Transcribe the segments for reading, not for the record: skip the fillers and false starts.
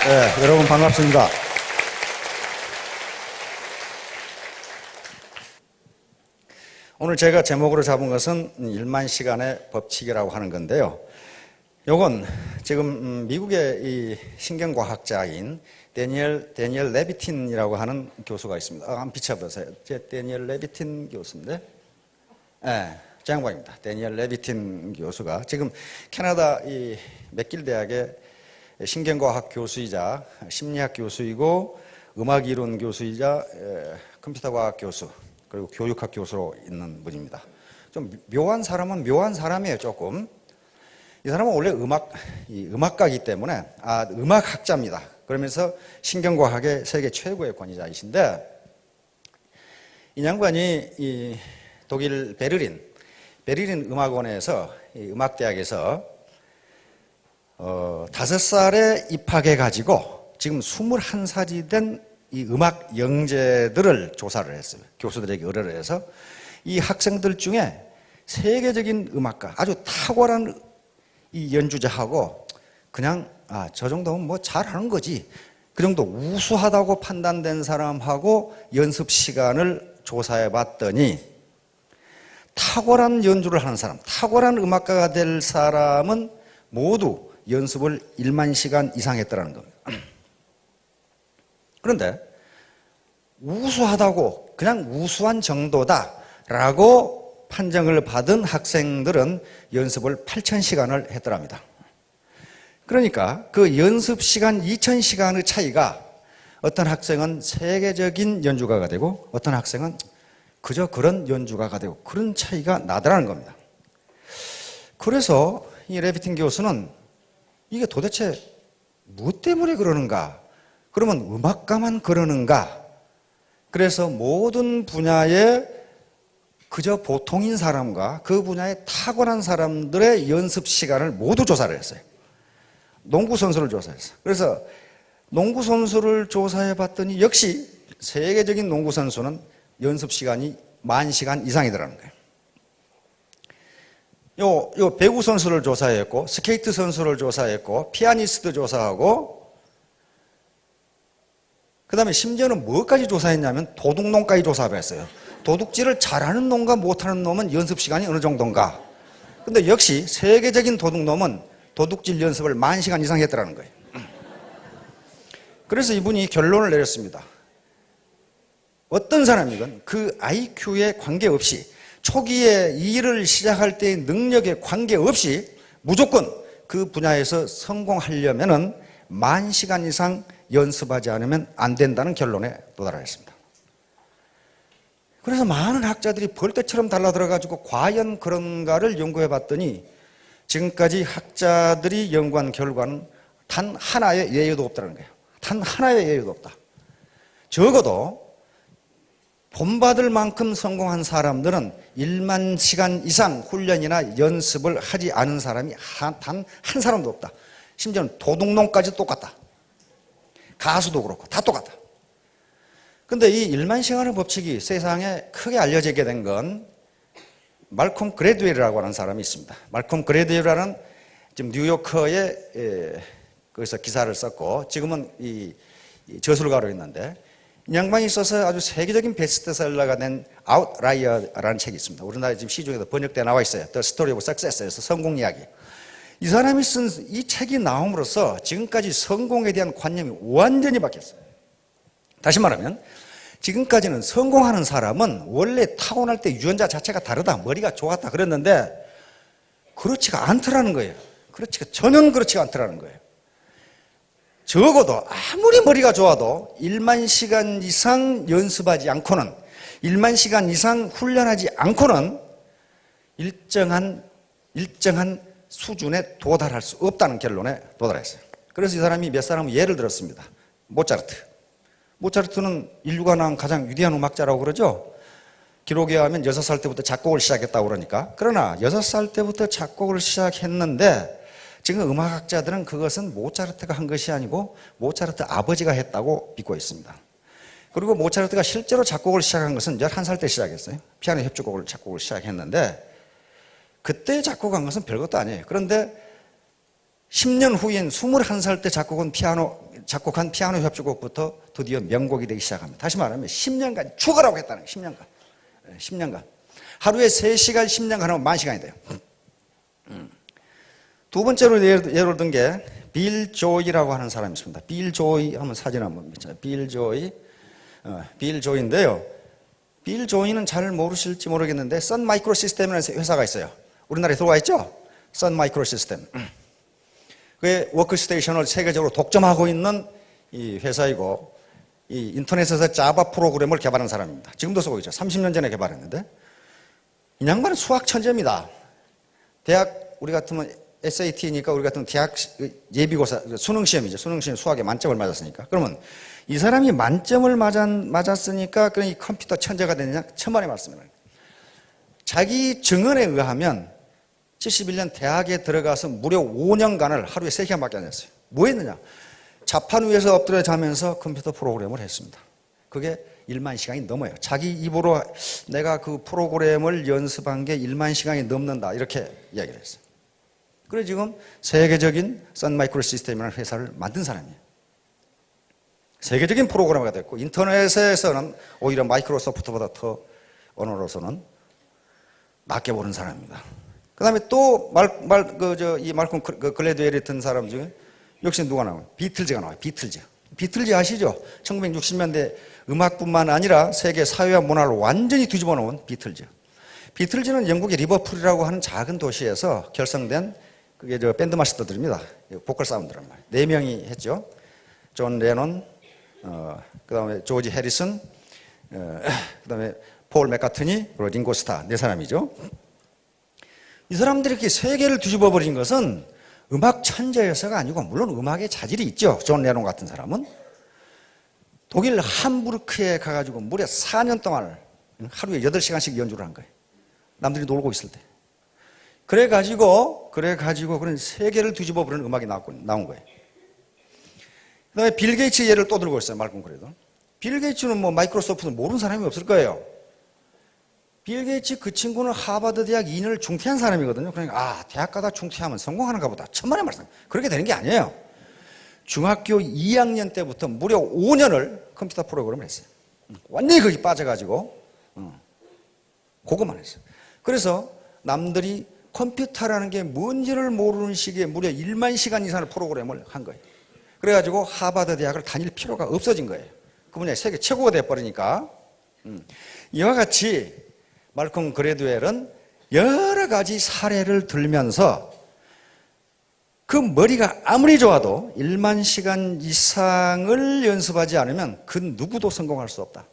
네, 여러분 반갑습니다. 오늘 제가 제목으로 잡은 것은 1만 시간의 법칙이라고 하는 건데요. 요건 지금 미국의 이 신경과학자인 데니엘 레비틴이라고 하는 교수가 있습니다. 한번 비춰보세요. 데니엘 레비틴 교수인데, 네, 제 양반입니다. 데니엘 레비틴 교수가 지금 캐나다 이 맥길 대학의 신경과학 교수이자 심리학 교수이고 음악이론 교수이자 컴퓨터과학 교수 그리고 교육학 교수로 있는 분입니다. 좀 묘한 사람은 묘한 사람이에요. 조금. 이 사람은 원래 음악가이기 때문에 음악학자입니다. 그러면서 신경과학의 세계 최고의 권위자이신데, 이 양반이 이 독일 베를린 음악원에서 음악대학에서 5살에 입학해가지고 지금 21살이 된 이 음악 영재들을 조사를 했어요. 교수들에게 의뢰를 해서 이 학생들 중에 세계적인 음악가, 아주 탁월한 이 연주자하고 그냥 저 정도면 뭐 잘하는 거지, 그 정도 우수하다고 판단된 사람하고 연습 시간을 조사해 봤더니 탁월한 연주를 하는 사람, 탁월한 음악가가 될 사람은 모두 연습을 1만 시간 이상 했더라는 겁니다. 그런데 우수하다고, 그냥 우수한 정도다라고 판정을 받은 학생들은 연습을 8,000시간을 했더랍니다. 그러니까 그 연습 시간 2,000시간의 차이가 어떤 학생은 세계적인 연주가가 되고 어떤 학생은 그저 그런 연주가가 되고, 그런 차이가 나더라는 겁니다. 그래서 이 레비틴 교수는 이게 도대체 무엇 때문에 그러는가? 그러면 음악가만 그러는가? 그래서 모든 분야에 그저 보통인 사람과 그 분야에 탁월한 사람들의 연습 시간을 모두 조사를 했어요. 농구 선수를 조사했어요. 그래서 농구 선수를 조사해 봤더니 역시 세계적인 농구 선수는 연습 시간이 10,000시간 이상이더라는 거예요. 요 배구 선수를 조사했고, 스케이트 선수를 조사했고, 피아니스트 조사하고, 그 다음에 심지어는 뭐까지 조사했냐면 도둑놈까지 조사했어요. 도둑질을 잘하는 놈과 못하는 놈은 연습 시간이 어느 정도인가. 근데 역시 세계적인 도둑놈은 도둑질 연습을 10,000시간 이상 했더라는 거예요. 그래서 이분이 결론을 내렸습니다. 어떤 사람이건 그 IQ에 관계없이, 초기에 일을 시작할 때의 능력에 관계없이 무조건 그 분야에서 성공하려면은 10,000시간 이상 연습하지 않으면 안 된다는 결론에 도달하였습니다. 그래서 많은 학자들이 벌떼처럼 달라들어가지고 과연 그런가를 연구해 봤더니 지금까지 학자들이 연구한 결과는 단 하나의 예외도 없다는 거예요. 단 하나의 예외도 없다. 적어도 본받을 만큼 성공한 사람들은 1만 시간 이상 훈련이나 연습을 하지 않은 사람이 단 한 사람도 없다. 심지어는 도둑놈까지 똑같다. 가수도 그렇고 다 똑같다. 근데 이 1만 시간의 법칙이 세상에 크게 알려지게 된 건 말콤 그래드웰이라고 하는 사람이 있습니다. 말콤 그래드웰이라는 지금 뉴요커에 거기서 기사를 썼고 지금은 이 저술가로 있는데, 이 양반이 있어서 아주 세계적인 베스트셀러가 된 아웃라이어라는 책이 있습니다. 우리나라 지금 시중에도 번역돼 나와 있어요. The Story of Success에서 성공 이야기. 이 사람이 쓴 이 책이 나옴으로써 지금까지 성공에 대한 관념이 완전히 바뀌었어요. 다시 말하면 지금까지는 성공하는 사람은 원래 타고날 때 유전자 자체가 다르다, 머리가 좋았다 그랬는데 그렇지가 않더라는 거예요. 전혀 그렇지가 않더라는 거예요. 적어도 아무리 머리가 좋아도 1만 시간 이상 연습하지 않고는, 1만 시간 이상 훈련하지 않고는 일정한 수준에 도달할 수 없다는 결론에 도달했어요. 그래서 이 사람이 몇 사람의 예를 들었습니다. 모차르트는 인류가 낳은 가장 위대한 음악자라고 그러죠. 기록에 하면 6살 때부터 작곡을 시작했다고 그러니까. 그러나 6살 때부터 작곡을 시작했는데 지금 음악학자들은 그것은 모차르트가 한 것이 아니고 모차르트 아버지가 했다고 믿고 있습니다. 그리고 모차르트가 실제로 작곡을 시작한 것은 11살 때 시작했어요. 피아노 협주곡을 작곡을 시작했는데 그때 작곡한 것은 별것도 아니에요. 그런데 10년 후인 21살 때 작곡한 피아노 작곡한 피아노 협주곡부터 드디어 명곡이 되기 시작합니다. 다시 말하면 10년간 죽어라고 했다는 거예요. 10년간. 하루에 3시간 10년간 하면 10,000시간이 돼요. 두 번째로 예를 든 게 빌 조이라고 하는 사람이 있습니다. 빌 조이 하면 사진 한번 비춰요. 빌 조이인데요. 빌 조이는 잘 모르실지 모르겠는데 선 마이크로 시스템이라는 회사가 있어요. 우리나라에 들어와 있죠? 선 마이크로 시스템. 그게 워크스테이션을 세계적으로 독점하고 있는 이 회사이고, 이 인터넷에서 자바 프로그램을 개발한 사람입니다. 지금도 쓰고 있죠. 30년 전에 개발했는데, 이 양반은 수학 천재입니다. 대학, 우리 같으면 SAT니까 우리 같은 대학 예비고사, 수능 시험이죠. 수능 시험 수학에 만점을 맞았으니까. 그러면 이 사람이 만점을 맞았으니까 이 컴퓨터 천재가 되느냐? 천만의 말씀이에요. 자기 증언에 의하면 71년 대학에 들어가서 무려 5년간을 하루에 3시간밖에 안 했어요. 뭐 했느냐? 자판 위에서 엎드려 자면서 컴퓨터 프로그램을 했습니다. 그게 1만 시간이 넘어요. 자기 입으로 내가 그 프로그램을 연습한 게 1만 시간이 넘는다, 이렇게 이야기를 했어요. 그래서 지금 세계적인 선 마이크로 시스템이라는 회사를 만든 사람이에요. 세계적인 프로그래머가 됐고, 인터넷에서는 오히려 마이크로소프트보다 더 언어로서는 낮게 보는 사람입니다. 그 다음에 또 이 말콤 글래드웰이 같은 사람 중에 역시 누가 나와요? 비틀즈가 나와요. 비틀즈 아시죠? 1960년대 음악뿐만 아니라 세계 사회와 문화를 완전히 뒤집어 놓은 비틀즈. 비틀즈는 영국의 리버풀이라고 하는 작은 도시에서 결성된 그게 밴드 마스터들입니다. 보컬 사운드란 말이에요. 4명이 했죠. 존 레논, 그 다음에 조지 해리슨, 그 다음에 폴 맥카트니, 그리고 링고 스타, 4사람이죠. 이 사람들이 이렇게 세계를 뒤집어 버린 것은 음악 천재여서가 아니고, 물론 음악에 자질이 있죠. 존 레논 같은 사람은 독일 함부르크에 가가지고 무려 4년 동안 하루에 8시간씩 연주를 한 거예요. 남들이 놀고 있을 때. 그래가지고 그런 세계를 뒤집어 버리는 음악이 나온 거예요. 그 다음에 빌 게이츠 예를 또 들고 있어요. 말끔 그래도. 빌 게이츠는 뭐 마이크로소프트 모르는 사람이 없을 거예요. 빌 게이츠 그 친구는 하버드 대학 2년을 중퇴한 사람이거든요. 그러니까 대학 가다 중퇴하면 성공하는가 보다. 천만의 말씀. 그렇게 되는 게 아니에요. 중학교 2학년 때부터 무려 5년을 컴퓨터 프로그램을 했어요. 완전히 거기 빠져가지고 그것만 했어요. 그래서 남들이 컴퓨터라는 게 뭔지를 모르는 시기에 무려 1만 시간 이상의 프로그램을 한 거예요. 그래가지고 하버드 대학을 다닐 필요가 없어진 거예요. 그 분야에 세계 최고가 돼버리니까. 이와 같이 말콤 그래드웰은 여러 가지 사례를 들면서 그 머리가 아무리 좋아도 1만 시간 이상을 연습하지 않으면 그 누구도 성공할 수 없다.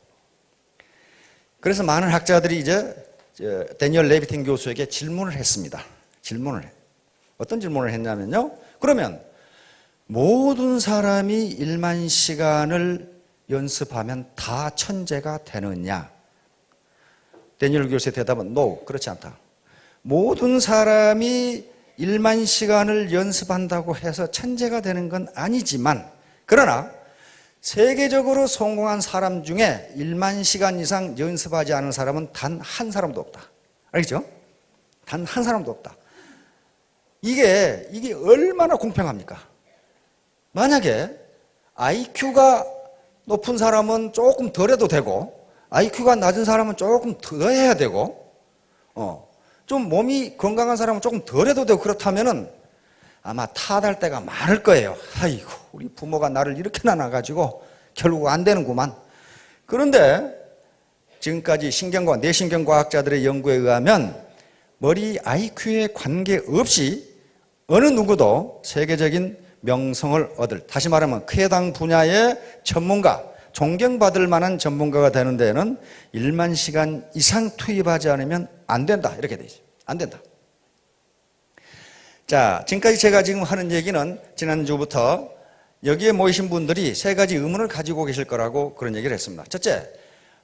그래서 많은 학자들이 이제 데니얼 레비틴 교수에게 질문을 했습니다. 어떤 질문을 했냐면요. 그러면 모든 사람이 1만 시간을 연습하면 다 천재가 되느냐? 데니얼 교수의 대답은 no, 그렇지 않다. 모든 사람이 1만 시간을 연습한다고 해서 천재가 되는 건 아니지만, 그러나 세계적으로 성공한 사람 중에 1만 시간 이상 연습하지 않은 사람은 단 한 사람도 없다. 알겠죠? 단 한 사람도 없다. 이게 얼마나 공평합니까? 만약에 IQ가 높은 사람은 조금 덜 해도 되고, IQ가 낮은 사람은 조금 더 해야 되고, 좀 몸이 건강한 사람은 조금 덜 해도 되고, 그렇다면은 아마 탓할 때가 많을 거예요. 아이고, 우리 부모가 나를 이렇게 낳아가지고 결국 안 되는구만. 그런데 지금까지 뇌신경과학자들의 연구에 의하면 머리 IQ에 관계없이 어느 누구도 세계적인 명성을 얻을, 다시 말하면 쾌당 분야의 전문가, 존경받을 만한 전문가가 되는 데에는 1만 시간 이상 투입하지 않으면 안 된다. 이렇게 되죠. 안 된다. 자, 지금까지 제가 지금 하는 얘기는 지난주부터 여기에 모이신 분들이 3가지 의문을 가지고 계실 거라고 그런 얘기를 했습니다. 첫째,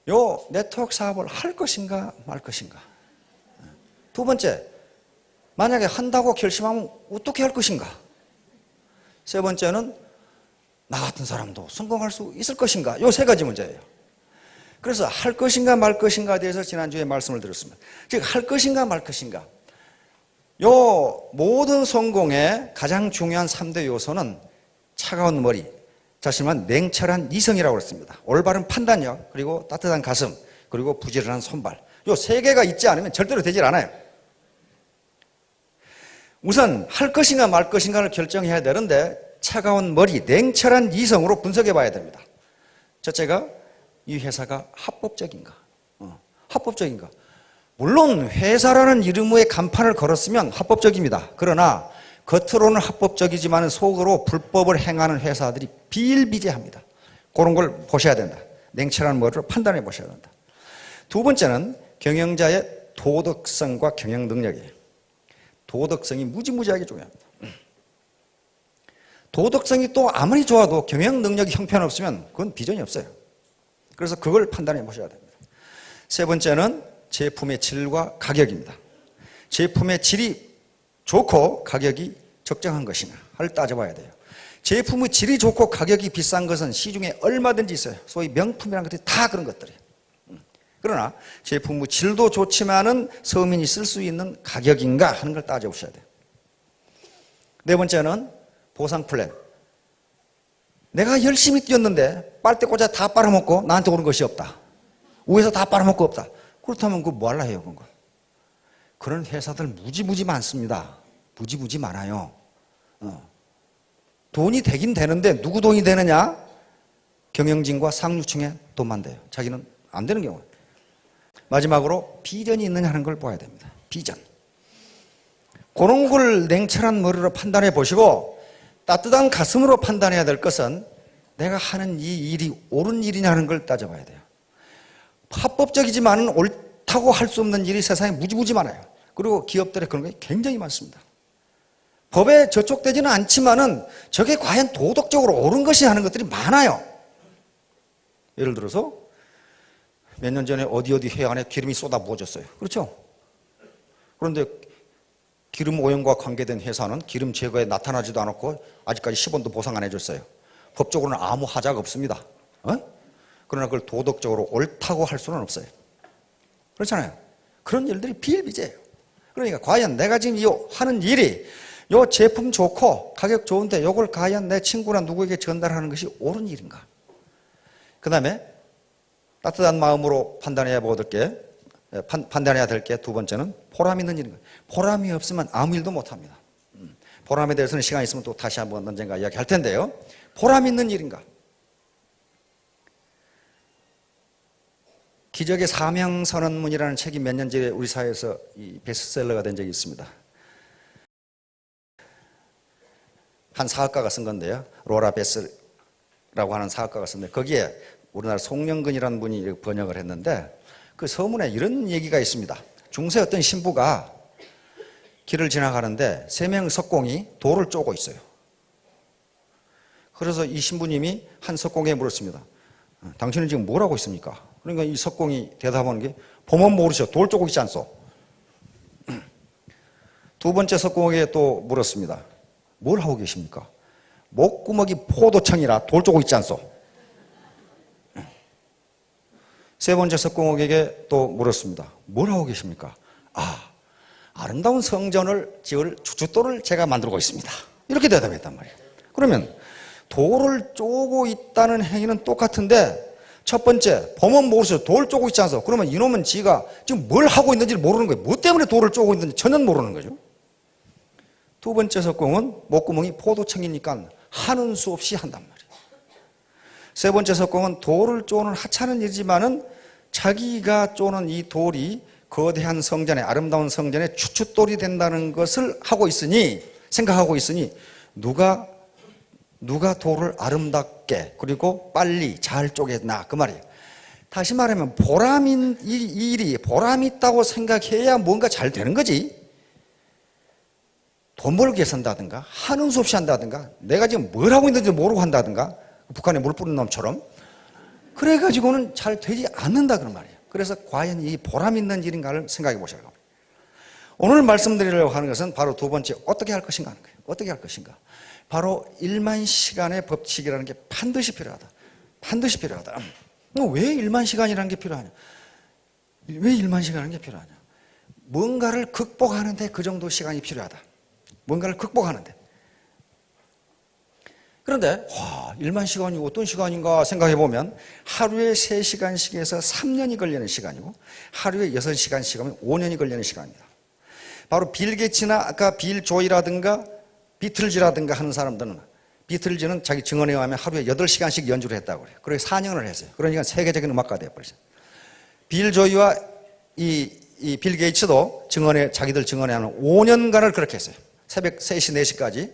요 네트워크 사업을 할 것인가 말 것인가. 두 번째, 만약에 한다고 결심하면 어떻게 할 것인가. 세 번째는 나 같은 사람도 성공할 수 있을 것인가. 요 3가지 문제예요. 그래서 할 것인가 말 것인가에 대해서 지난주에 말씀을 드렸습니다. 즉, 할 것인가 말 것인가. 요 모든 성공의 가장 중요한 3대 요소는 차가운 머리, 자신만 냉철한 이성이라고 그랬습니다. 올바른 판단력, 그리고 따뜻한 가슴, 그리고 부지런한 손발. 요 세 개가 있지 않으면 절대로 되질 않아요. 우선 할 것인가 말 것인가를 결정해야 되는데 차가운 머리, 냉철한 이성으로 분석해 봐야 됩니다. 첫째가 이 회사가 합법적인가? 합법적인가? 물론 회사라는 이름의 간판을 걸었으면 합법적입니다. 그러나 겉으로는 합법적이지만 속으로 불법을 행하는 회사들이 비일비재합니다. 그런 걸 보셔야 된다. 냉철한 머리로 판단해 보셔야 된다. 두 번째는 경영자의 도덕성과 경영 능력이에요. 도덕성이 무지무지하게 중요합니다. 도덕성이 또 아무리 좋아도 경영 능력이 형편없으면 그건 비전이 없어요. 그래서 그걸 판단해 보셔야 됩니다. 세 번째는 제품의 질과 가격입니다. 제품의 질이 좋고 가격이 적정한 것이냐를 따져봐야 돼요. 제품의 질이 좋고 가격이 비싼 것은 시중에 얼마든지 있어요. 소위 명품이라는 것들이 다 그런 것들이에요. 그러나 제품의 질도 좋지만은 서민이 쓸 수 있는 가격인가 하는 걸 따져보셔야 돼요. 네 번째는 보상 플랜. 내가 열심히 뛰었는데 빨대 꽂아 다 빨아먹고 나한테 오는 것이 없다. 위에서 다 빨아먹고 없다. 그렇다면 그거 뭐 할라 해요, 그런 거. 그런 회사들 무지무지 많습니다. 무지무지 많아요. 돈이 되긴 되는데 누구 돈이 되느냐? 경영진과 상류층에 돈만 돼요. 자기는 안 되는 경우. 마지막으로 비전이 있느냐 하는 걸 봐야 됩니다. 비전. 그런 걸 냉철한 머리로 판단해 보시고 따뜻한 가슴으로 판단해야 될 것은 내가 하는 이 일이 옳은 일이냐 하는 걸 따져봐야 돼요. 합법적이지만 옳다고 할 수 없는 일이 세상에 무지무지 많아요. 그리고 기업들의 그런 게 굉장히 많습니다. 법에 저촉되지는 않지만은 저게 과연 도덕적으로 옳은 것이 하는 것들이 많아요. 예를 들어서 몇 년 전에 어디 해안에 기름이 쏟아 부어졌어요. 그렇죠? 그런데 기름 오염과 관계된 회사는 기름 제거에 나타나지도 않았고 아직까지 10원도 보상 안 해줬어요. 법적으로는 아무 하자가 없습니다. 그러나 그걸 도덕적으로 옳다고 할 수는 없어요. 그렇잖아요. 그런 일들이 비일비재해요. 그러니까 과연 내가 지금 이 하는 일이 요 제품 좋고 가격 좋은데 이걸 과연 내 친구나 누구에게 전달하는 것이 옳은 일인가? 그 다음에 따뜻한 마음으로 판단해야 될 게 두 번째는 보람 있는 일인가? 보람이 없으면 아무 일도 못합니다. 보람에 대해서는 시간이 있으면 또 다시 한번 언젠가 이야기할 텐데요. 보람 있는 일인가? 기적의 사명선언문이라는 책이 몇 년 전에 우리 사회에서 베스트셀러가 된 적이 있습니다. 한 사학가가 쓴 건데요. 로라 베스라고 하는 사학가가 쓴데 거기에 우리나라 송영근이라는 분이 번역을 했는데 그 서문에 이런 얘기가 있습니다. 중세 어떤 신부가 길을 지나가는데 세 명 석공이 돌을 쪼고 있어요. 그래서 이 신부님이 한 석공에 물었습니다. 당신은 지금 뭘 하고 있습니까? 그러니까 이 석공이 대답하는 게 보면 모르셔. 돌 쪼고 있지 않소. 두 번째 석공에게 또 물었습니다. 뭘 하고 계십니까? 목구멍이 포도청이라 돌 쪼고 있지 않소. 세 번째 석공에게 또 물었습니다. 뭘 하고 계십니까? 아름다운 성전을 지을 주춧돌을 제가 만들고 있습니다. 이렇게 대답했단 말이에요. 그러면 돌을 쪼고 있다는 행위는 똑같은데 첫 번째, 보면 모르죠. 돌 쪼고 있지 않소. 그러면 이놈은 지가 지금 뭘 하고 있는지 모르는 거예요. 뭐 때문에 돌을 쪼고 있는지 전혀 모르는 거죠. 두 번째 석공은 목구멍이 포도청이니까 하는 수 없이 한단 말이에요. 세 번째 석공은 돌을 쪼는 하찮은 일이지만은 자기가 쪼는 이 돌이 거대한 성전에, 아름다운 성전에 주춧돌이 된다는 것을 생각하고 있으니 누가 돌을 아름답게 그리고 빨리 잘 쪼개나 그 말이에요. 다시 말하면 이 일이 보람 있다고 생각해야 뭔가 잘 되는 거지. 돈 벌기 위해서 한다든가 하는 수 없이 한다든가 내가 지금 뭘 하고 있는지 모르고 한다든가 북한에 물 뿌리는 놈처럼 그래가지고는 잘 되지 않는다 그런 말이에요. 그래서 과연 이 보람 있는 일인가를 생각해 보셔야 합니다. 오늘 말씀드리려고 하는 것은 바로 두 번째 어떻게 할 것인가 하는 거예요. 어떻게 할 것인가. 바로 1만 시간의 법칙이라는 게 반드시 필요하다. 반드시 필요하다. 왜 1만 시간이라는 게 필요하냐? 왜 1만 시간이라는 게 필요하냐? 뭔가를 극복하는데 그 정도 시간이 필요하다. 뭔가를 극복하는데. 그런데 일만 시간이 어떤 시간인가 생각해 보면 하루에 3시간씩에서 3년이 걸리는 시간이고 하루에 6시간씩 하면 5년이 걸리는 시간입니다. 바로 빌 게이츠나 아까 빌 조이라든가 비틀즈라든가 하는 사람들은 비틀즈는 자기 증언에 의하면 하루에 8시간씩 연주를 했다고 그래요. 그래서 4년을 했어요. 그러니까 세계적인 음악가가 되어버렸어요. 빌 조이와 이 빌 게이츠도 자기들 증언에 하면 5년간을 그렇게 했어요. 새벽 3시, 4시까지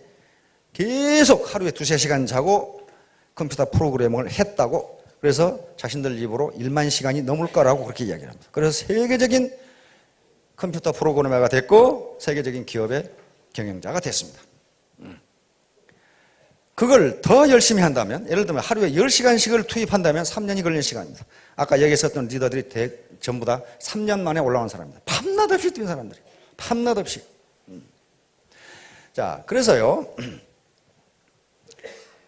계속 하루에 2-3시간 자고 컴퓨터 프로그래밍을 했다고, 그래서 자신들 입으로 1만 시간이 넘을 거라고 그렇게 이야기를 합니다. 그래서 세계적인 컴퓨터 프로그래머가 됐고 세계적인 기업의 경영자가 됐습니다. 그걸 더 열심히 한다면, 예를 들면 하루에 10시간씩을 투입한다면 3년이 걸리는 시간입니다. 아까 여기 있었던 리더들이 전부 다 3년 만에 올라온 사람입니다. 밤낮 없이 뛴 사람들이. 밤낮 없이. 자, 그래서요,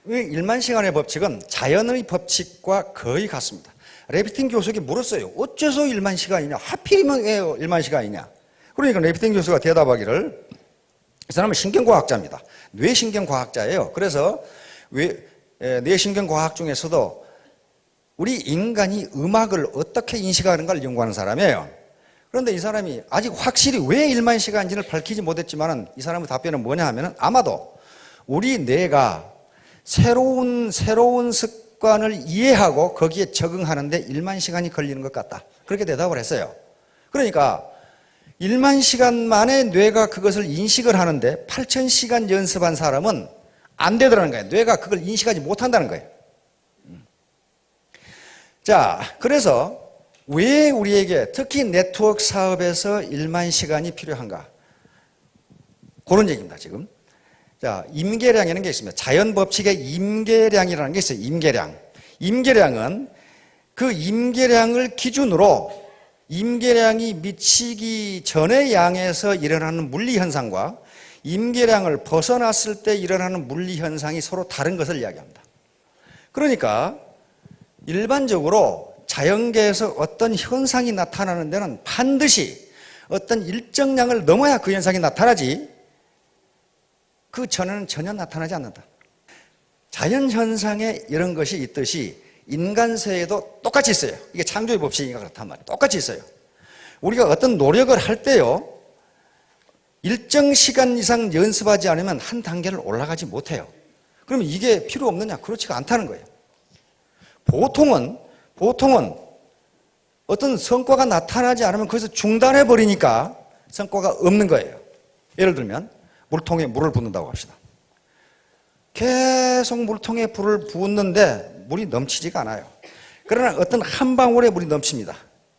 이 1만 시간의 법칙은 자연의 법칙과 거의 같습니다. 레비틴 교수에게 물었어요. 어째서 1만 시간이냐? 하필이면 왜 1만 시간이냐? 그러니까 레비틴 교수가 대답하기를, 이 사람은 신경과학자입니다. 뇌신경과학자예요. 그래서 뇌신경과학 중에서도 우리 인간이 음악을 어떻게 인식하는가를 연구하는 사람이에요. 그런데 이 사람이 아직 확실히 왜 1만 시간인지를 밝히지 못했지만 이 사람의 답변은 뭐냐 하면 아마도 우리 뇌가 새로운 습관을 이해하고 거기에 적응하는데 1만 시간이 걸리는 것 같다. 그렇게 대답을 했어요. 그러니까 1만 시간 만에 뇌가 그것을 인식을 하는데 8,000시간 연습한 사람은 안 되더라는 거예요. 뇌가 그걸 인식하지 못한다는 거예요. 자, 그래서 왜 우리에게 특히 네트워크 사업에서 1만 시간이 필요한가? 그런 얘기입니다, 지금. 자, 임계량이라는 게 있습니다. 자연 법칙의 임계량이라는 게 있어요. 임계량. 임계량은 그 임계량을 기준으로 임계량이 미치기 전의 양에서 일어나는 물리 현상과 임계량을 벗어났을 때 일어나는 물리 현상이 서로 다른 것을 이야기합니다. 그러니까 일반적으로 자연계에서 어떤 현상이 나타나는 데는 반드시 어떤 일정량을 넘어야 그 현상이 나타나지 그 전에는 전혀 나타나지 않는다. 자연현상에 이런 것이 있듯이 인간세에도 똑같이 있어요. 이게 창조의 법칙이니까 그렇단 말이에요. 똑같이 있어요. 우리가 어떤 노력을 할 때요, 일정 시간 이상 연습하지 않으면 한 단계를 올라가지 못해요. 그러면 이게 필요 없느냐? 그렇지가 않다는 거예요. 보통은 어떤 성과가 나타나지 않으면 거기서 중단해 버리니까 성과가 없는 거예요. 예를 들면 물통에 물을 붓는다고 합시다. 계속 물통에 불을 붓는데 물이 넘치지가 않아요. 그러나 어떤 한 방울에 물이 넘칩니다.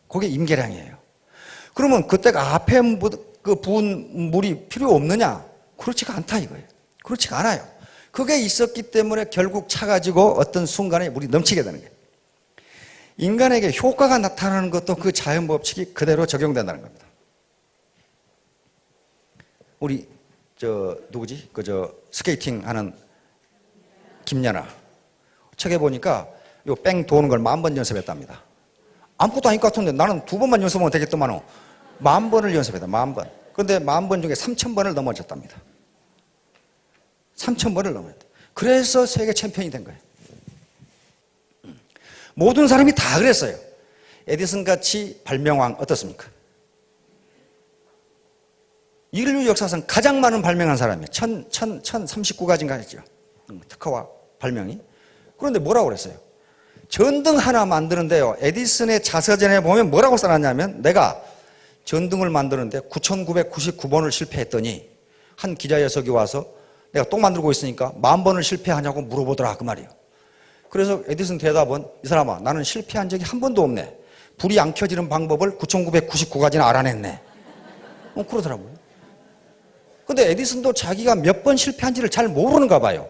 그게 임계량이에요. 그러면 그때가 앞에 부은 물이 필요 없느냐? 그렇지가 않다 이거예요. 그렇지가 않아요. 그게 있었기 때문에 결국 차가지고 어떤 순간에 물이 넘치게 되는 거예요. 인간에게 효과가 나타나는 것도 그 자연 법칙이 그대로 적용된다는 겁니다. 우리 누구지? 스케이팅 하는 김연아 책에 보니까 요 뺑 도는 걸 10,000번 연습했답니다. 아무것도 아닐 것 같은데 나는 2번만 연습하면 되겠더만은 10,000번을 연습했다. 10,000번. 그런데 10,000번 중에 3,000번을 넘어졌답니다. 3,000번을 넘었다. 그래서 세계 챔피언이 된 거예요. 모든 사람이 다 그랬어요. 에디슨 같이 발명왕 어떻습니까? 인류 역사상 가장 많은 발명한 사람이에요. 1039가지인가 했죠. 특허와 발명이. 그런데 뭐라고 그랬어요? 전등 하나 만드는데요, 에디슨의 자서전에 보면 뭐라고 써놨냐면, 내가 전등을 만드는데 9,999번을 실패했더니 한 기자 녀석이 와서 내가 또 만들고 있으니까 10,000번을 실패하냐고 물어보더라 그 말이에요. 그래서 에디슨 대답은, 이 사람아, 나는 실패한 적이 한 번도 없네. 불이 안 켜지는 방법을 9,999가지나 알아냈네. 그러더라고요. 근데 에디슨도 자기가 몇 번 실패한지를 잘 모르는가 봐요.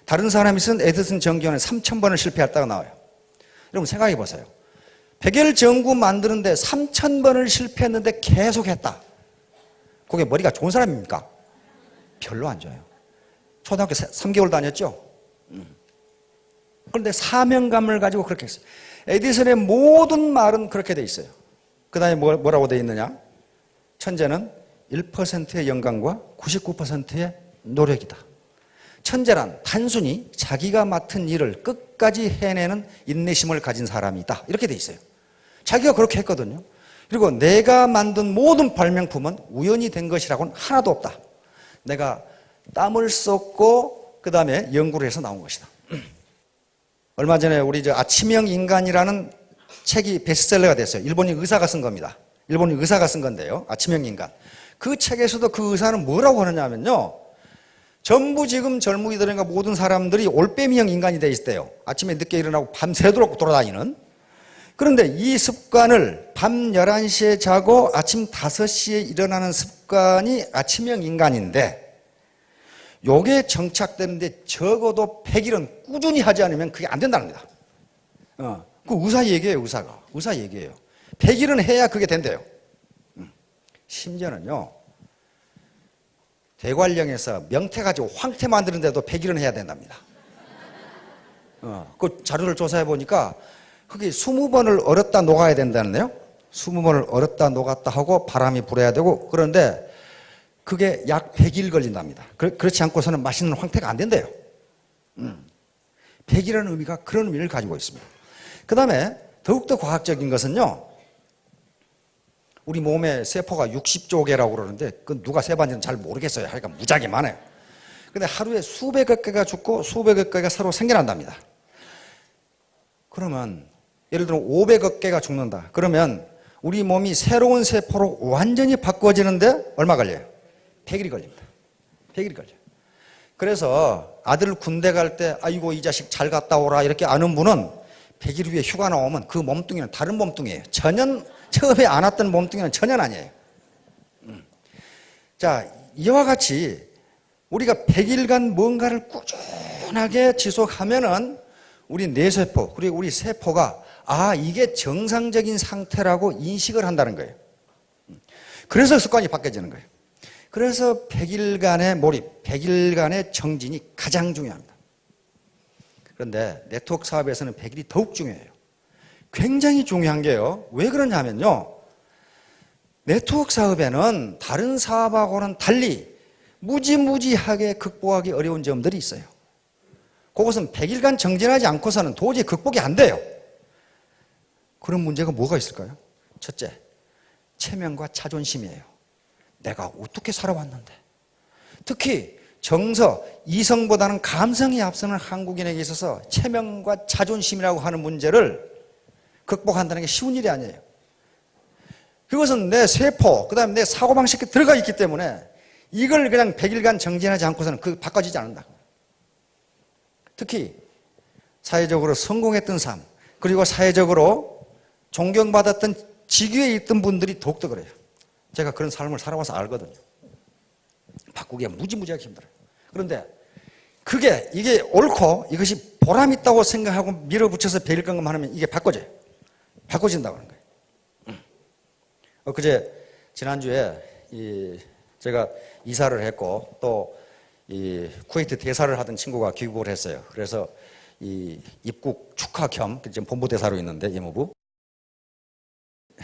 다른 사람이 쓴 에디슨 전기에는 3,000번을 실패했다고 나와요. 여러분 생각해 보세요. 백열전구 만드는데 3,000번을 실패했는데 계속했다. 그게 머리가 좋은 사람입니까? 별로 안 좋아요. 초등학교 3개월 다녔죠? 그런데 사명감을 가지고 그렇게 했어요. 에디슨의 모든 말은 그렇게 돼 있어요. 그 다음에 뭐라고 돼 있느냐? 천재는 1%의 영감과 99%의 노력이다. 천재란 단순히 자기가 맡은 일을 끝까지 해내는 인내심을 가진 사람이다. 이렇게 돼 있어요. 자기가 그렇게 했거든요. 그리고 내가 만든 모든 발명품은 우연히 된 것이라고는 하나도 없다. 내가 땀을 썼고 그 다음에 연구를 해서 나온 것이다. 얼마 전에 우리 아침형 인간이라는 책이 베스트셀러가 됐어요. 일본인 의사가 쓴 겁니다. 일본인 의사가 쓴 건데요. 아침형 인간. 그 책에서도 그 의사는 뭐라고 하느냐면요. 전부 지금 젊은이들인가 모든 사람들이 올빼미형 인간이 돼 있대요. 아침에 늦게 일어나고 밤새도록 돌아다니는. 그런데 이 습관을 밤 11시에 자고 아침 5시에 일어나는 습관이 아침형 인간인데 요게 정착되는데 적어도 100일은 꾸준히 하지 않으면 그게 안 된다는 겁니다. 그 의사 얘기예요, 의사가. 의사 얘기예요. 100일은 해야 그게 된대요. 심지어는요, 대관령에서 명태 가지고 황태 만드는데도 100일은 해야 된답니다. 그 자료를 조사해 보니까 그게 20번을 얼었다 녹아야 된다는데요. 20번을 얼었다 녹았다 하고 바람이 불어야 되고 그런데 그게 약 100일 걸린답니다. 그렇지 않고서는 맛있는 황태가 안 된대요. 100일이라는 의미가 그런 의미를 가지고 있습니다. 그 다음에 더욱더 과학적인 것은요. 우리 몸의 세포가 60조 개라고 그러는데 그건 누가 세봤는지는 잘 모르겠어요. 하여간 무지하게 많아요. 근데 하루에 수백억 개가 죽고 수백억 개가 새로 생겨난답니다. 그러면 예를 들어 500억 개가 죽는다. 그러면 우리 몸이 새로운 세포로 완전히 바꿔지는데 얼마 걸려요? 100일이 걸립니다. 100일이 걸려요. 그래서 아들 군대 갈 때 아이고 이 자식 잘 갔다 오라 이렇게 아는 분은 100일 후에 휴가 나오면 그 몸뚱이는 다른 몸뚱이에요. 전혀 처음에 안 왔던 몸뚱이는 전혀 아니에요. 자, 이와 같이 우리가 100일간 뭔가를 꾸준하게 지속하면은 우리 뇌세포 그리고 우리 세포가 이게 정상적인 상태라고 인식을 한다는 거예요. 그래서 습관이 바뀌어지는 거예요. 그래서 100일간의 몰입, 100일간의 정진이 가장 중요합니다. 그런데 네트워크 사업에서는 100일이 더욱 중요해요. 굉장히 중요한 게요. 왜 그러냐면요. 네트워크 사업에는 다른 사업하고는 달리 무지무지하게 극복하기 어려운 점들이 있어요. 그것은 100일간 정진하지 않고서는 도저히 극복이 안 돼요. 그런 문제가 뭐가 있을까요? 첫째, 체면과 자존심이에요. 내가 어떻게 살아왔는데. 특히 정서, 이성보다는 감성이 앞서는 한국인에게 있어서 체면과 자존심이라고 하는 문제를 극복한다는 게 쉬운 일이 아니에요. 그것은 내 세포, 그 다음에 내 사고방식에 들어가 있기 때문에 이걸 그냥 100일간 정진하지 않고서는 바꿔지지 않는다. 특히 사회적으로 성공했던 삶, 그리고 사회적으로 존경받았던 직위에 있던 분들이 더욱더 그래요. 제가 그런 삶을 살아와서 알거든요. 바꾸기가 무지무지하게 힘들어요. 그런데 이게 옳고 이것이 보람 있다고 생각하고 밀어붙여서 100일 경험하면 이게 바꿔져요. 바꿔진다고 하는 거예요. 그제 지난주에 제가 이사를 했고 또 쿠웨이트 대사를 하던 친구가 귀국을 했어요. 그래서 입국 축하 겸 지금 본부대사로 있는데 예무부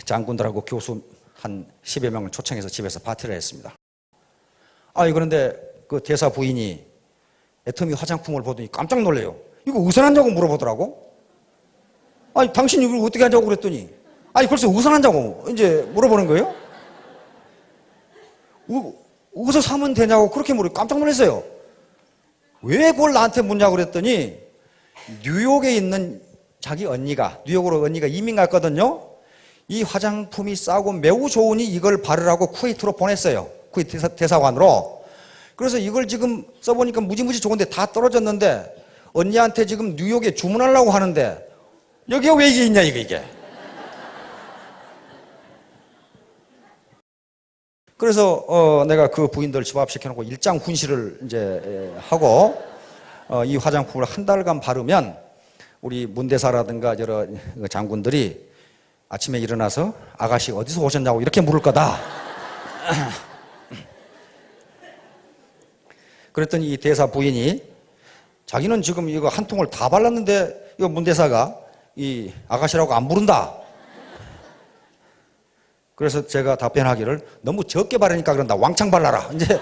장군들하고 교수 한 10여 명을 초청해서 집에서 파티를 했습니다. 그런데 그 대사 부인이 애터미 화장품을 보더니 깜짝 놀래요. 이거 어디서 났냐고 물어보더라고. 당신이 이걸 어떻게 하냐고 그랬더니 벌써 어디서 났냐고 이제 물어보는 거예요. 어디서 사면 되냐고 그렇게 물어요. 깜짝 놀랐어요. 왜 그걸 나한테 묻냐고 그랬더니 뉴욕에 있는 자기 뉴욕으로 언니가 이민 갔거든요. 이 화장품이 싸고 매우 좋으니 이걸 바르라고 쿠웨이트로 보냈어요. 쿠웨이트 대사관으로. 그래서 이걸 지금 써보니까 무지무지 좋은데 다 떨어졌는데 언니한테 지금 뉴욕에 주문하려고 하는데 여기가 왜 이게 있냐 이게. 그래서 내가 그 부인들 집 앞 시켜놓고 일장 훈시를 이제 하고 이 화장품을 한 달간 바르면 우리 문대사라든가 여러 장군들이 아침에 일어나서 아가씨 어디서 오셨냐고 이렇게 물을 거다. 그랬더니 이 대사 부인이 자기는 지금 이거 한 통을 다 발랐는데 이거 문대사가 이 아가씨라고 안 부른다. 그래서 제가 답변하기를 너무 적게 바르니까 그런다. 왕창 발라라. 이제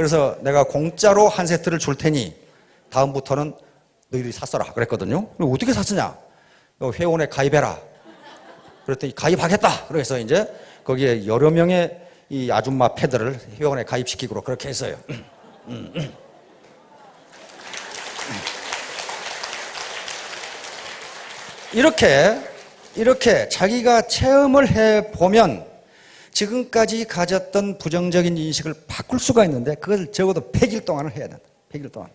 그래서 내가 공짜로 한 세트를 줄 테니 다음부터는 너희들이 샀어라 그랬거든요. 어떻게 샀으냐? 회원에 가입해라. 그랬더니 가입하겠다. 그래서 이제 거기에 여러 명의 이 아줌마 패들을 회원에 가입시키고 그렇게 했어요. 이렇게 자기가 체험을 해보면 지금까지 가졌던 부정적인 인식을 바꿀 수가 있는데 그걸 적어도 100일 동안을 해야 된다. 100일 동안.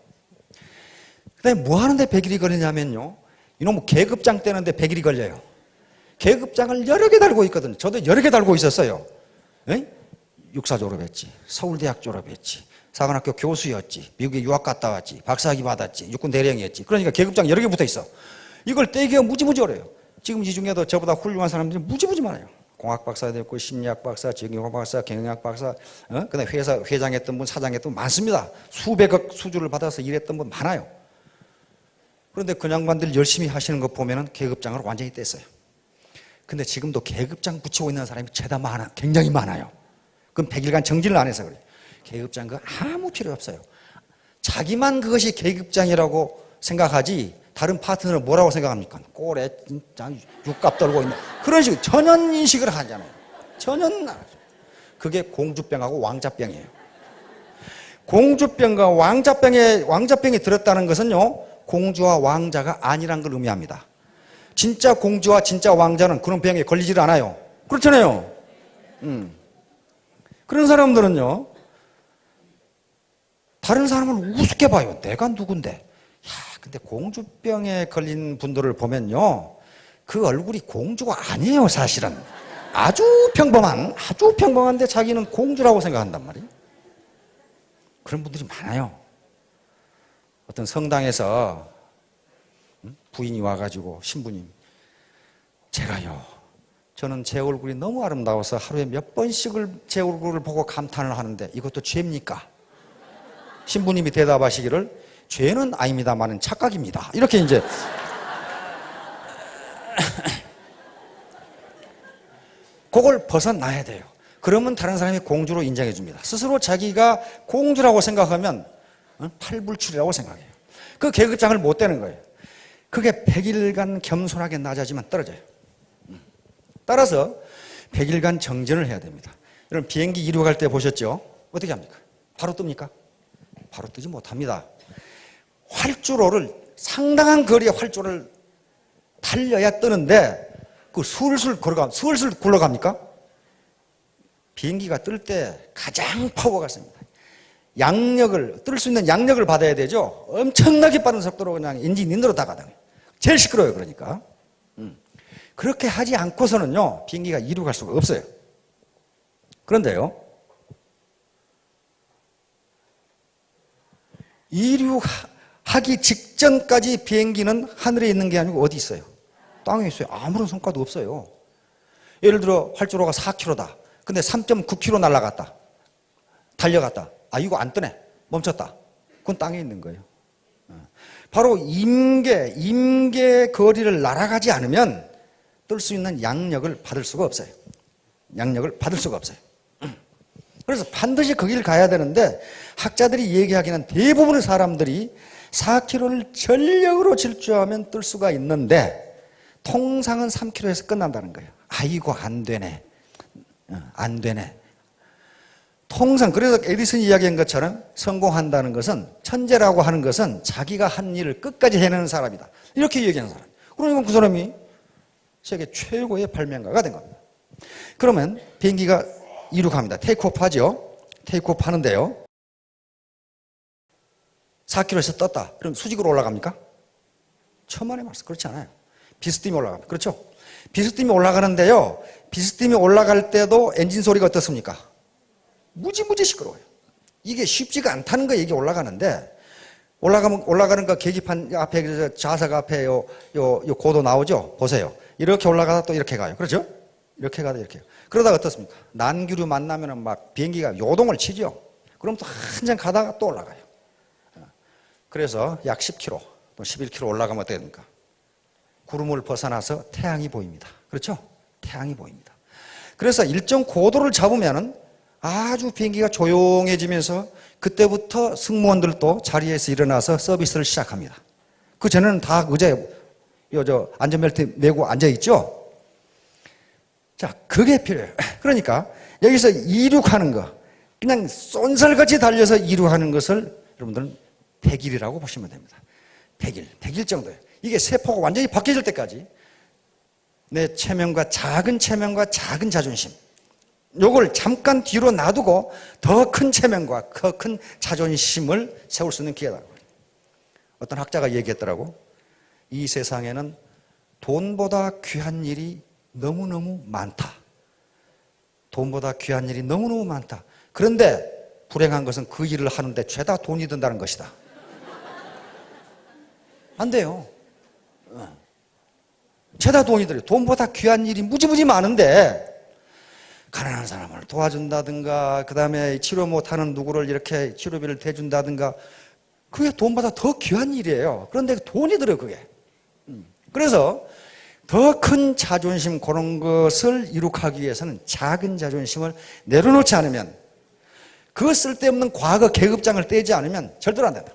그다음에 뭐 하는데 100일이 걸리냐면요. 이놈 계급장 떼는데 100일이 걸려요. 계급장을 여러 개 달고 있거든요. 저도 여러 개 달고 있었어요. 에? 육사 졸업했지. 서울대학 졸업했지. 사관학교 교수였지. 미국에 유학 갔다 왔지. 박사학위 받았지. 육군 대령이었지. 그러니까 계급장 여러 개 붙어 있어. 이걸 떼기가 무지무지 어려워요. 지금 이 중에도 저보다 훌륭한 사람들이 무지무지 많아요. 공학 박사도 있고 심리학 박사, 정형외과 박사, 경영학 박사, 그다음에 회사 회장했던 분, 사장했던 분 많습니다. 수백억 수주를 받아서 일했던 분 많아요. 그런데 그 양반들 열심히 하시는 거 보면은 계급장을 완전히 뗐어요. 근데 지금도 계급장 붙이고 있는 사람이 죄다 많아, 굉장히 많아요. 그럼 100일간 정진을 안 해서 그래요. 계급장 그거 아무 필요 없어요. 자기만 그것이 계급장이라고 생각하지 다른 파트너는 뭐라고 생각합니까? 꼴에 진짜 육갑 떨고 있는 그런 식으로 전혀 인식을 하잖아요. 전혀 안 하죠. 그게 공주병하고 왕자병이에요. 공주병과 왕자병이 들었다는 것은요, 공주와 왕자가 아니란 걸 의미합니다. 진짜 공주와 진짜 왕자는 그런 병에 걸리질 않아요. 그렇잖아요. 그런 사람들은요, 다른 사람을 우습게 봐요. 내가 누군데? 야, 근데 공주병에 걸린 분들을 보면요, 그 얼굴이 공주가 아니에요, 사실은. 아주 평범한데 자기는 공주라고 생각한단 말이에요. 그런 분들이 많아요. 어떤 성당에서 부인이 와가지고 신부님, 제가요, 저는 제 얼굴이 너무 아름다워서 하루에 몇 번씩을 제 얼굴을 보고 감탄을 하는데 이것도 죄입니까? 신부님이 대답하시기를 죄는 아닙니다만은 착각입니다. 이렇게 이제 그걸 벗어나야 돼요. 그러면 다른 사람이 공주로 인정해 줍니다. 스스로 자기가 공주라고 생각하면 팔불출이라고 생각해요. 그 계급장을 못 떼는 거예요. 그게 100일간 겸손하게 낮아지면 떨어져요. 따라서 100일간 정진을 해야 됩니다. 여러분 비행기 이륙할 때 보셨죠? 어떻게 합니까? 바로 뜹니까? 바로 뜨지 못합니다. 활주로를 상당한 거리의 활주로를 달려야 뜨는데 그 슬슬 굴러갑니까? 비행기가 뜰 때 가장 파워가 셉니다. 뜰 수 있는 양력을 받아야 되죠. 엄청나게 빠른 속도로 그냥 엔진 인으로 다가다녀요. 제일 시끄러워요, 그러니까. 그렇게 하지 않고서는요, 비행기가 이륙할 수가 없어요. 그런데요, 이륙하기 직전까지 비행기는 하늘에 있는 게 아니고 어디 있어요? 땅에 있어요. 아무런 성과도 없어요. 예를 들어 활주로가 4km다. 근데 3.9km 날아갔다. 달려갔다. 아, 이거 안 뜨네. 멈췄다. 그건 땅에 있는 거예요. 바로 임계 거리를 날아가지 않으면 뜰 수 있는 양력을 받을 수가 없어요. 양력을 받을 수가 없어요. 그래서 반드시 거기를 가야 되는데 학자들이 얘기하기는 대부분의 사람들이 4km를 전력으로 질주하면 뜰 수가 있는데 통상은 3km에서 끝난다는 거예요. 아이고 안 되네. 안 되네. 통상 그래서 에디슨이 이야기한 것처럼 성공한다는 것은 천재라고 하는 것은 자기가 한 일을 끝까지 해내는 사람이다. 이렇게 얘기하는 사람. 그러니까 그 사람이 세계 최고의 발명가가 된 겁니다. 그러면 비행기가 이륙합니다. 테이크오프 하죠. 테이크오프 하는데요. 4km에서 떴다. 그럼 수직으로 올라갑니까? 천만의 말씀. 그렇지 않아요. 비스듬히 올라갑니다. 그렇죠? 비스듬히 올라가는데요. 비스듬히 올라갈 때도 엔진 소리가 어떻습니까? 무지무지 시끄러워요. 이게 쉽지가 않다는 거예요. 이게 올라가는데 올라가는 거 계기판 앞에 좌석 앞에 요 고도 나오죠? 보세요. 이렇게 올라가다 또 이렇게 가요. 그렇죠? 이렇게 가다 이렇게. 그러다가 어떻습니까? 난기류 만나면은 막 비행기가 요동을 치죠. 그럼 또 한참 가다가 또 올라가요. 그래서 약 10km, 또 11km 올라가면 어떻게 됩니까? 구름을 벗어나서 태양이 보입니다. 그렇죠? 태양이 보입니다. 그래서 일정 고도를 잡으면은 아주 비행기가 조용해지면서 그때부터 승무원들도 자리에서 일어나서 서비스를 시작합니다. 그 전에는 다 의자에 안전벨트 메고 앉아있죠? 자, 그게 필요해요. 그러니까 여기서 이륙하는 거, 그냥 쏜살같이 달려서 이륙하는 것을 여러분들은 100일이라고 보시면 됩니다. 100일 정도예요. 이게 세포가 완전히 바뀌어질 때까지 내 체면과 작은 자존심, 요걸 잠깐 뒤로 놔두고 더 큰 체면과 더 큰 자존심을 세울 수 있는 기회다. 어떤 학자가 얘기했더라고. 이 세상에는 돈보다 귀한 일이 너무너무 많다. 돈보다 귀한 일이 너무너무 많다. 그런데 불행한 것은 그 일을 하는데 죄다 돈이 든다는 것이다. 안 돼요. 죄다 돈이 들어요. 돈보다 귀한 일이 무지무지 많은데 가난한 사람을 도와준다든가, 그 다음에 치료 못하는 누구를 이렇게 치료비를 대준다든가, 그게 돈보다 더 귀한 일이에요. 그런데 돈이 들어요, 그게. 그래서 더 큰 자존심, 그런 것을 이룩하기 위해서는 작은 자존심을 내려놓지 않으면, 그 쓸데없는 과거 계급장을 떼지 않으면 절대로 안 된다.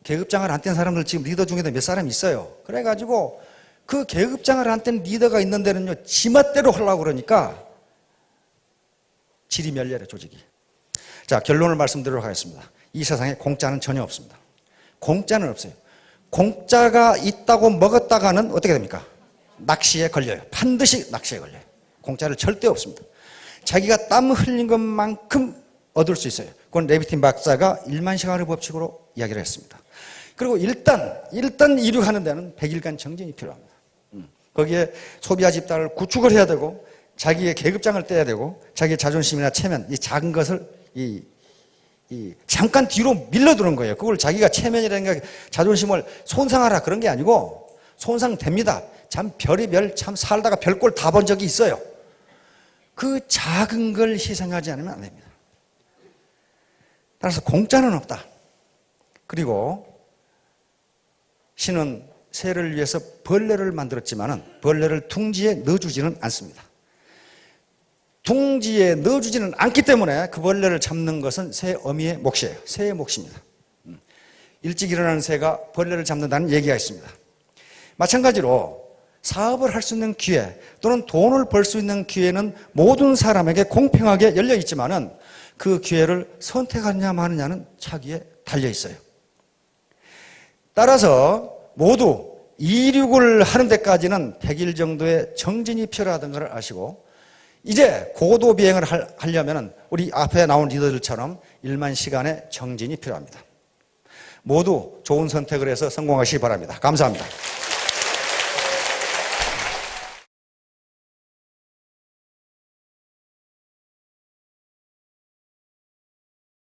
계급장을 안 뗀 사람들 지금 리더 중에도 몇 사람 있어요. 그래가지고 그 계급장을 안 뗀 리더가 있는 데는요, 지멋대로 하려고 그러니까 질이 멸렬해, 조직이. 자, 결론을 말씀드리도록 하겠습니다. 이 세상에 공짜는 전혀 없습니다. 공짜는 없어요. 공짜가 있다고 먹었다가는 어떻게 됩니까? 낚시에 걸려요. 반드시 낚시에 걸려요. 공짜를 절대 없습니다. 자기가 땀 흘린 것만큼 얻을 수 있어요. 그건 레비틴 박사가 1만 시간의 법칙으로 이야기를 했습니다. 그리고 일단 이륙하는 데는 100일간 정진이 필요합니다. 거기에 소비자 집단을 구축을 해야 되고, 자기의 계급장을 떼야 되고, 자기의 자존심이나 체면, 이 작은 것을 잠깐 뒤로 밀려두는 거예요. 그걸 자기가 체면이라는 게 자존심을 손상하라 그런 게 아니고, 손상됩니다. 참 별의별 참 살다가 별꼴 다 본 적이 있어요. 그 작은 걸 희생하지 않으면 안 됩니다. 따라서 공짜는 없다. 그리고 신은 새를 위해서 벌레를 만들었지만은 벌레를 둥지에 넣어주지는 않습니다. 둥지에 넣어주지는 않기 때문에 그 벌레를 잡는 것은 새 어미의 몫이에요. 새의 몫입니다. 일찍 일어나는 새가 벌레를 잡는다는 얘기가 있습니다. 마찬가지로 사업을 할 수 있는 기회 또는 돈을 벌 수 있는 기회는 모든 사람에게 공평하게 열려 있지만은 그 기회를 선택하느냐 마느냐는 자기에 달려 있어요. 따라서 모두 이륙을 하는 데까지는 100일 정도의 정진이 필요하다는 걸 아시고, 이제 고도 비행을 하려면 우리 앞에 나온 리더들처럼 1만 시간의 정진이 필요합니다. 모두 좋은 선택을 해서 성공하시기 바랍니다. 감사합니다.